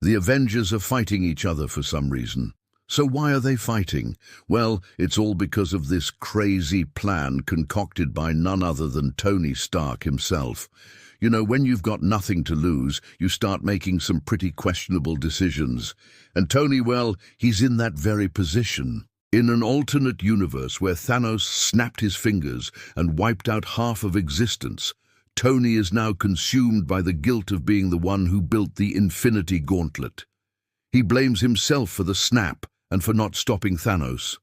The Avengers are fighting each other for some reason. So why are they fighting? Well, it's all because of this crazy plan concocted by none other than Tony Stark himself. You know, when you've got nothing to lose, you start making some pretty questionable decisions. And Tony, well, he's in that very position. In an alternate universe where Thanos snapped his fingers and wiped out half of existence, Tony is now consumed by the guilt of being the one who built the Infinity Gauntlet. He blames himself for the snap and for not stopping Thanos.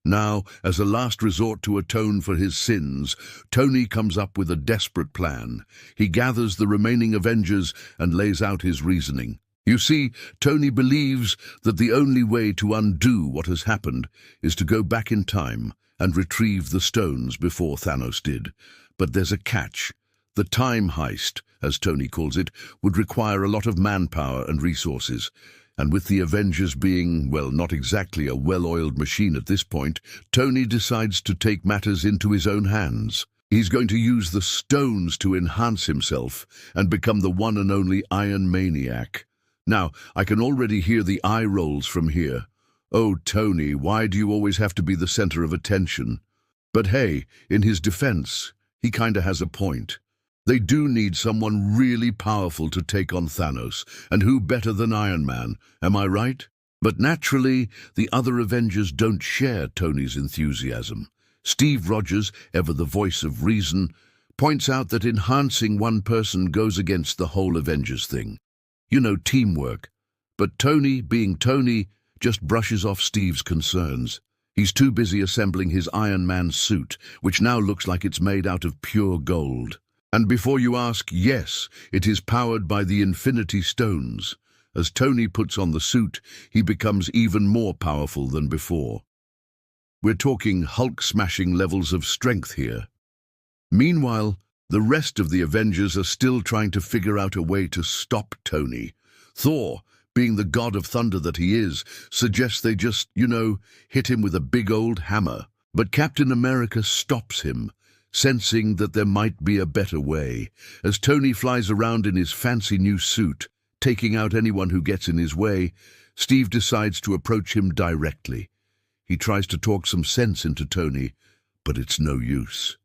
Now, as a last resort to atone for his sins, Tony comes up with a desperate plan. He gathers the remaining Avengers and lays out his reasoning. You see, Tony believes that the only way to undo what has happened is to go back in time and retrieve the stones before Thanos did. But there's a catch. The time heist, as Tony calls it, would require a lot of manpower and resources. And with the Avengers being, well, not exactly a well-oiled machine at this point, Tony decides to take matters into his own hands. He's going to use the stones to enhance himself and become the one and only Iron Maniac. Now, I can already hear the eye rolls from here. Oh, Tony, why do you always have to be the center of attention? But hey, in his defense, he kinda has a point. They do need someone really powerful to take on Thanos, and who better than Iron Man, am I right? But naturally, the other Avengers don't share Tony's enthusiasm. Steve Rogers, ever the voice of reason, points out that enhancing one person goes against the whole Avengers thing. You know, teamwork. But Tony, being Tony, just brushes off Steve's concerns. He's too busy assembling his Iron Man suit, which now looks like it's made out of pure gold. And before you ask, yes, it is powered by the Infinity Stones. As Tony puts on the suit, he becomes even more powerful than before. We're talking Hulk-smashing levels of strength here. Meanwhile, the rest of the Avengers are still trying to figure out a way to stop Tony. Thor, being the god of thunder that he is, suggests they just, hit him with a big old hammer. But Captain America stops him, sensing that there might be a better way. As Tony flies around in his fancy new suit, taking out anyone who gets in his way, Steve decides to approach him directly. He tries to talk some sense into Tony, but it's no use.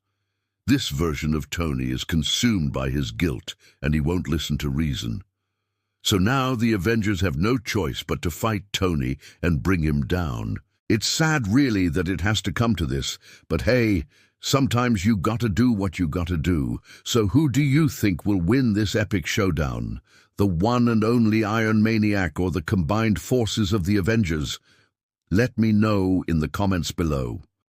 This version of Tony is consumed by his guilt, and he won't listen to reason. So now the Avengers have no choice but to fight Tony and bring him down. It's sad, really, that it has to come to this, but hey, sometimes you gotta do what you gotta do. So who do you think will win this epic showdown? The one and only Iron Maniac or the combined forces of the Avengers? Let me know in the comments below.